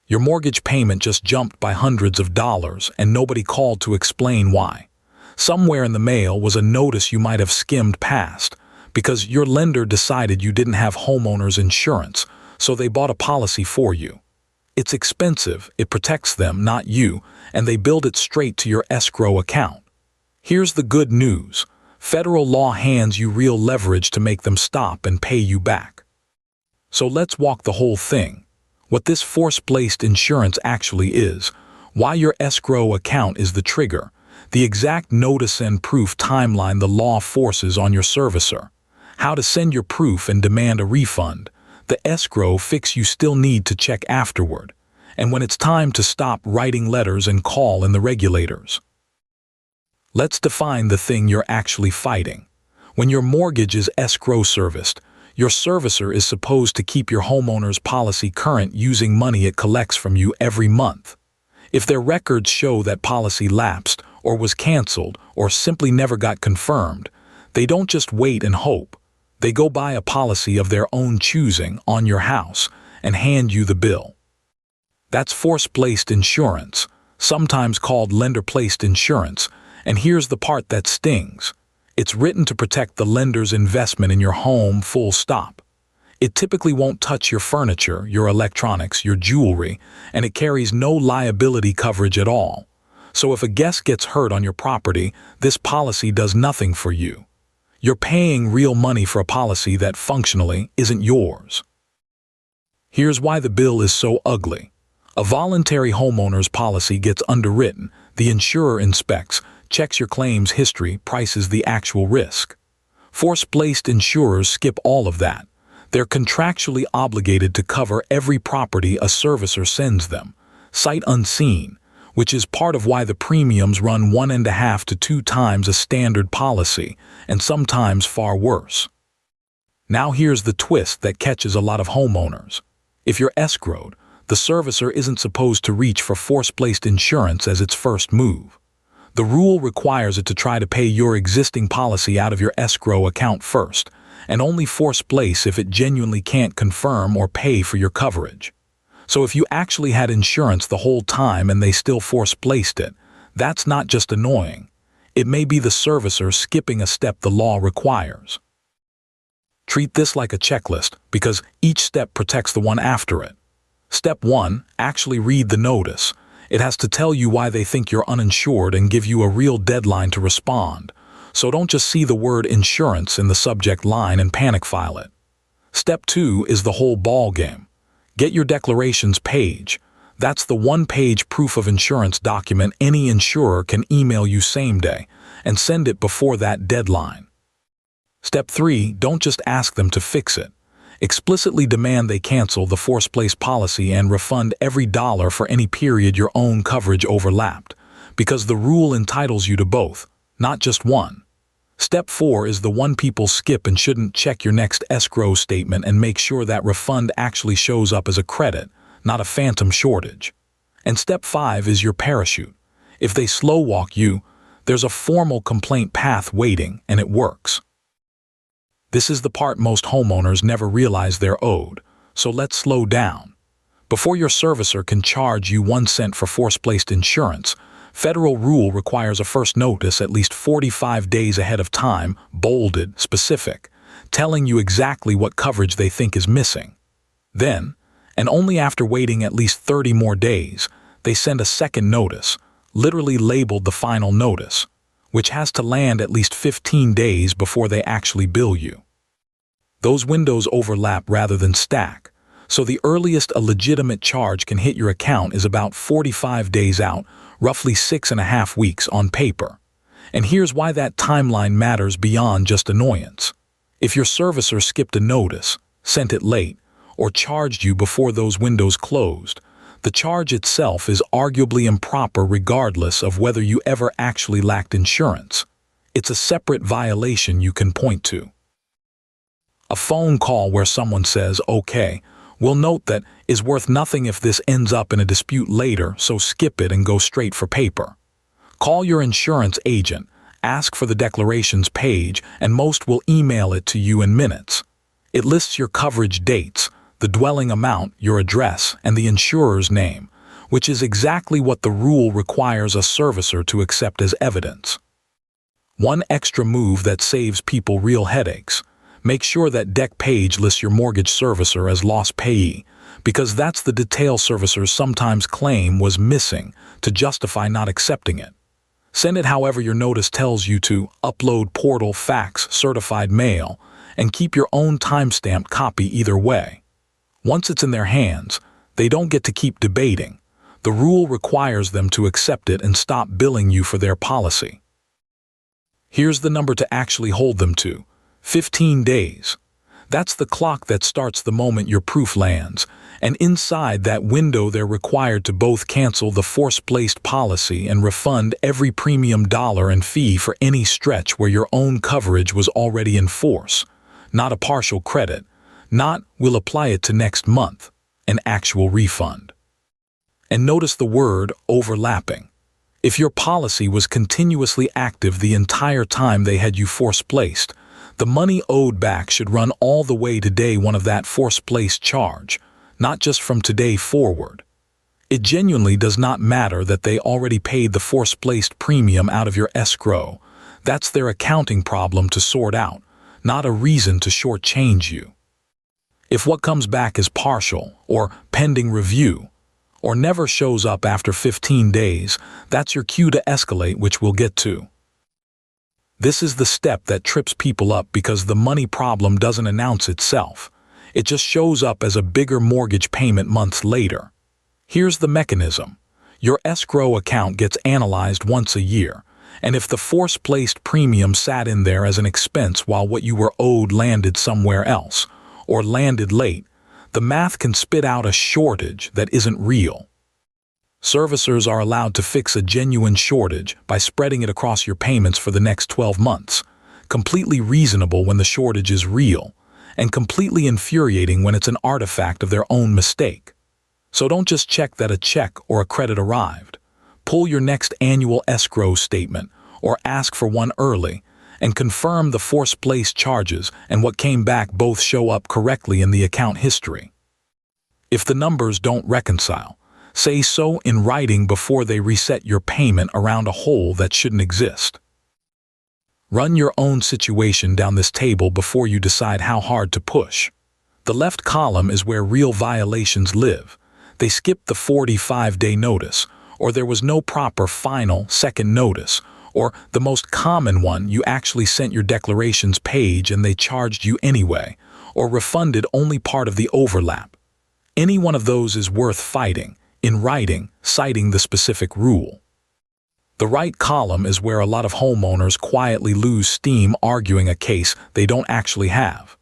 Your mortgage payment just jumped by hundreds of dollars and nobody called to explain why. Somewhere in the mail was a notice you might have skimmed past because your lender decided you didn't have homeowners insurance, so they bought a policy for you. It's expensive, it protects them, not you, and they billed it straight to your escrow account. Here's the good news. Federal law hands you real leverage to make them stop and pay you back. So let's walk the whole thing. What this force-placed insurance actually is, why your escrow account is the trigger, the exact notice and proof timeline the law forces on your servicer, how to send your proof and demand a refund, the escrow fix you still need to check afterward, and when it's time to stop writing letters and call in the regulators. Let's define the thing you're actually fighting. When your mortgage is escrow-serviced, your servicer is supposed to keep your homeowner's policy current using money it collects from you every month. If their records show that policy lapsed or was canceled or simply never got confirmed, they don't just wait and hope. They go buy a policy of their own choosing on your house and hand you the bill. That's force-placed insurance, sometimes called lender-placed insurance, and here's the part that stings. It's written to protect the lender's investment in your home, full stop. It typically won't touch your furniture, your electronics, your jewelry, and it carries no liability coverage at all. So if a guest gets hurt on your property, this policy does nothing for you. You're paying real money for a policy that functionally isn't yours. Here's why the bill is so ugly. A voluntary homeowner's policy gets underwritten, the insurer inspects, checks your claims history, prices the actual risk. Force-placed insurers skip all of that. They're contractually obligated to cover every property a servicer sends them, sight unseen, which is part of why the premiums run 1.5 to 2 times a standard policy, and sometimes far worse. Now here's the twist that catches a lot of homeowners. If you're escrowed, the servicer isn't supposed to reach for force-placed insurance as its first move. The rule requires it to try to pay your existing policy out of your escrow account first, and only force-place if it genuinely can't confirm or pay for your coverage. So if you actually had insurance the whole time and they still force-placed it, that's not just annoying. It may be the servicer skipping a step the law requires. Treat this like a checklist because each step protects the one after it. Step 1, actually read the notice. It has to tell you why they think you're uninsured and give you a real deadline to respond. So don't just see the word insurance in the subject line and panic file it. Step 2 is the whole ball game. Get your declarations page. That's the one-page proof of insurance document any insurer can email you same day, and send it before that deadline. Step 3, don't just ask them to fix it. Explicitly demand they cancel the force-placed policy and refund every dollar for any period your own coverage overlapped, because the rule entitles you to both, not just one. Step 4 is the one people skip and shouldn't. Check your next escrow statement and make sure that refund actually shows up as a credit, not a phantom shortage. And Step 5 is your parachute. If they slow walk you, there's a formal complaint path waiting, and it works. This is the part most homeowners never realize they're owed, so let's slow down. Before your servicer can charge you 1 cent for force-placed insurance, federal rule requires a first notice at least 45 days ahead of time, bolded, specific, telling you exactly what coverage they think is missing. Then, and only after waiting at least 30 more days, they send a second notice, literally labeled the final notice, which has to land at least 15 days before they actually bill you. Those windows overlap rather than stack, so the earliest a legitimate charge can hit your account is about 45 days out, roughly 6.5 weeks on paper. And here's why that timeline matters beyond just annoyance. If your servicer skipped a notice, sent it late, or charged you before those windows closed, the charge itself is arguably improper regardless of whether you ever actually lacked insurance. It's a separate violation you can point to. A phone call where someone says, "Okay, we'll note that," is worth nothing if this ends up in a dispute later, so skip it and go straight for paper. Call your insurance agent, ask for the declarations page, and most will email it to you in minutes. It lists your coverage dates, the dwelling amount, your address, and the insurer's name, which is exactly what the rule requires a servicer to accept as evidence. One extra move that saves people real headaches: make sure that deck page lists your mortgage servicer as lost payee, because that's the detail servicers sometimes claim was missing to justify not accepting it. Send it however your notice tells you to, upload portal, fax, certified mail, and keep your own time-stamped copy either way. Once it's in their hands, they don't get to keep debating. The rule requires them to accept it and stop billing you for their policy. Here's the number to actually hold them to: 15 days. That's the clock that starts the moment your proof lands, and inside that window they're required to both cancel the force-placed policy and refund every premium dollar and fee for any stretch where your own coverage was already in force. Not a partial credit, not "we'll apply it to next month," an actual refund. And notice the word overlapping. If your policy was continuously active the entire time they had you force-placed, the money owed back should run all the way to day one of that force-placed charge, not just from today forward. It genuinely does not matter that they already paid the force-placed premium out of your escrow. That's their accounting problem to sort out, not a reason to shortchange you. If what comes back is partial, or pending review, or never shows up after 15 days, that's your cue to escalate, which we'll get to. This is the step that trips people up because the money problem doesn't announce itself. It just shows up as a bigger mortgage payment months later. Here's the mechanism. Your escrow account gets analyzed once a year, and if the force-placed premium sat in there as an expense while what you were owed landed somewhere else, or landed late, the math can spit out a shortage that isn't real. Servicers are allowed to fix a genuine shortage by spreading it across your payments for the next 12 months, completely reasonable when the shortage is real, and completely infuriating when it's an artifact of their own mistake. So don't just check that a check or a credit arrived. Pull your next annual escrow statement, or ask for one early, and confirm the force-placed charges and what came back both show up correctly in the account history. If the numbers don't reconcile, say so in writing before they reset your payment around a hole that shouldn't exist. Run your own situation down this table before you decide how hard to push. The left column is where real violations live. They skipped the 45-day notice, or there was no proper final second notice, or the most common one, you actually sent your declarations page and they charged you anyway, or refunded only part of the overlap. Any one of those is worth fighting, in writing, citing the specific rule. The right column is where a lot of homeowners quietly lose steam arguing a case they don't actually have.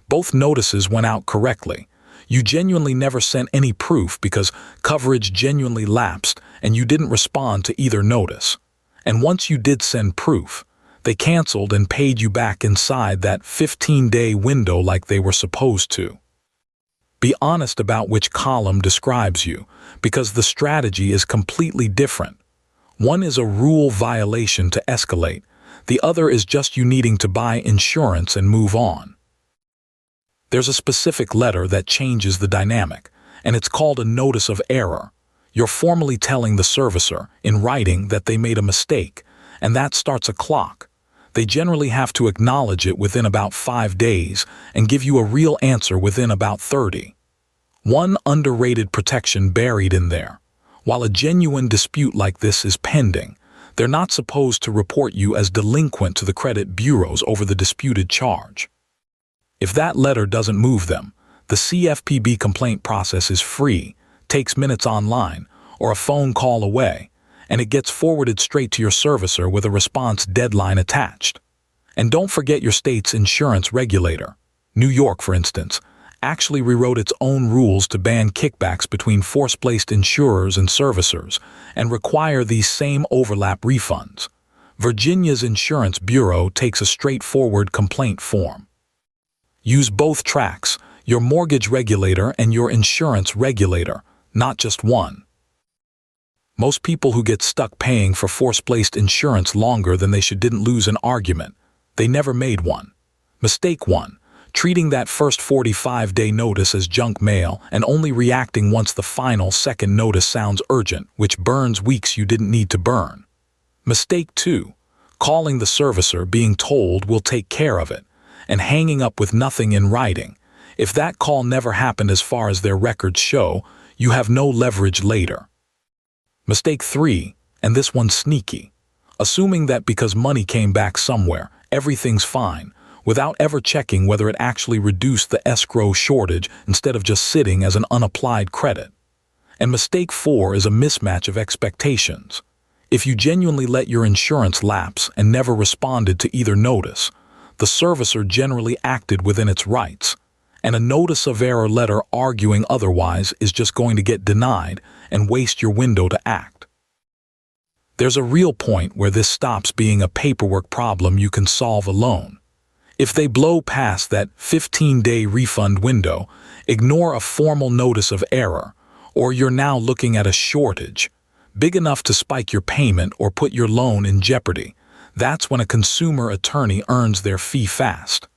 Both notices went out correctly. You genuinely never sent any proof because coverage genuinely lapsed and you didn't respond to either notice. And once you did send proof, they canceled and paid you back inside that 15-day window like they were supposed to. Be honest about which column describes you, because the strategy is completely different. One is a rule violation to escalate, the other is just you needing to buy insurance and move on. There's a specific letter that changes the dynamic, and it's called a notice of error. You're formally telling the servicer, in writing, that they made a mistake, and that starts a clock. They generally have to acknowledge it within about 5 days and give you a real answer within about 30. One underrated protection buried in there. While a genuine dispute like this is pending, they're not supposed to report you as delinquent to the credit bureaus over the disputed charge. If that letter doesn't move them, the CFPB complaint process is free, takes minutes online, or a phone call away, and it gets forwarded straight to your servicer with a response deadline attached. And don't forget your state's insurance regulator. New York, for instance, actually rewrote its own rules to ban kickbacks between force-placed insurers and servicers and require these same overlap refunds. Virginia's Insurance Bureau takes a straightforward complaint form. Use both tracks, your mortgage regulator and your insurance regulator, not just one. Most people who get stuck paying for force-placed insurance longer than they should didn't lose an argument. They never made one. Mistake one. treating that first 45-day notice as junk mail and only reacting once the final second notice sounds urgent, which burns weeks you didn't need to burn. Mistake 2. Calling the servicer, being told we'll take care of it, and hanging up with nothing in writing. If that call never happened as far as their records show, you have no leverage later. Mistake 3, and this one's sneaky. Assuming that because money came back somewhere, everything's fine, without ever checking whether it actually reduced the escrow shortage instead of just sitting as an unapplied credit. And mistake 4 is a mismatch of expectations. If you genuinely let your insurance lapse and never responded to either notice, the servicer generally acted within its rights, and a notice of error letter arguing otherwise is just going to get denied and waste your window to act. There's a real point where this stops being a paperwork problem you can solve alone. If they blow past that 15-day refund window, ignore a formal notice of error, or you're now looking at a shortage, big enough to spike your payment or put your loan in jeopardy, that's when a consumer attorney earns their fee fast.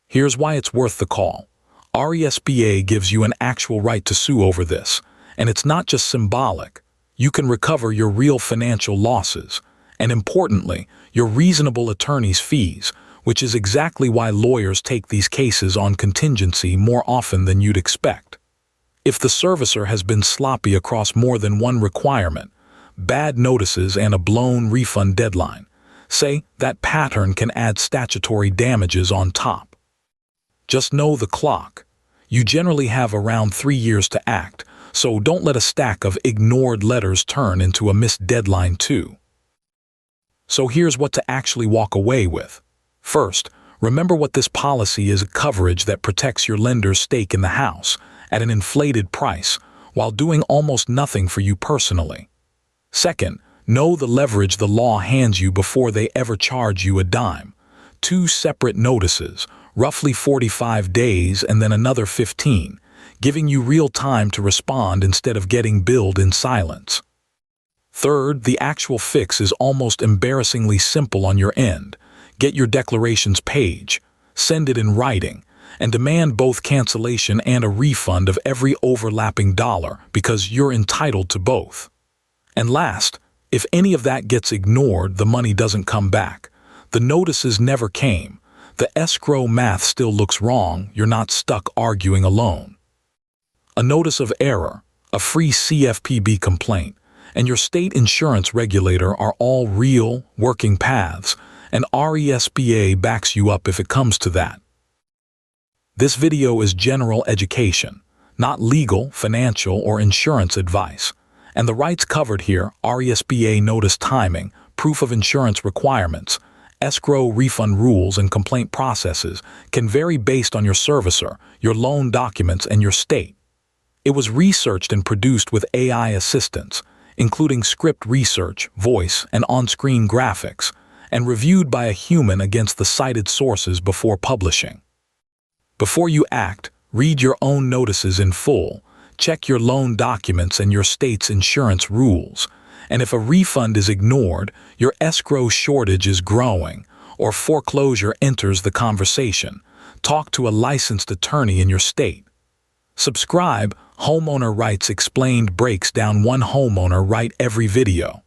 Here's why it's worth the call. RESPA gives you an actual right to sue over this, and it's not just symbolic. You can recover your real financial losses, and importantly, your reasonable attorney's fees, which is exactly why lawyers take these cases on contingency more often than you'd expect. If the servicer has been sloppy across more than one requirement, bad notices and a blown refund deadline, say that pattern can add statutory damages on top. Just know the clock. You generally have around 3 years to act, so don't let a stack of ignored letters turn into a missed deadline too. So here's what to actually walk away with. First, remember what this policy is: coverage that protects your lender's stake in the house at an inflated price while doing almost nothing for you personally. Second, know the leverage the law hands you before they ever charge you a dime. 2 separate notices, roughly 45 days and then another 15, giving you real time to respond instead of getting billed in silence. Third, the actual fix is almost embarrassingly simple on your end. Get your declarations page, send it in writing, and demand both cancellation and a refund of every overlapping dollar because you're entitled to both. And last, if any of that gets ignored, the money doesn't come back. The notices never came. The escrow math still looks wrong. You're not stuck arguing alone. A notice of error, a free CFPB complaint, and your state insurance regulator are all real, working paths, and RESPA backs you up if it comes to that. This video is general education, not legal, financial, or insurance advice, and the rights covered here: RESPA notice timing, proof of insurance requirements, escrow refund rules, and complaint processes can vary based on your servicer, your loan documents, and your state. It was researched and produced with AI assistance, including script research, voice, and on-screen graphics, and reviewed by a human against the cited sources before publishing. Before you act, read your own notices in full, check your loan documents and your state's insurance rules, and if a refund is ignored, your escrow shortage is growing, or foreclosure enters the conversation, talk to a licensed attorney in your state. Subscribe. Homeowner Rights Explained breaks down one homeowner right every video.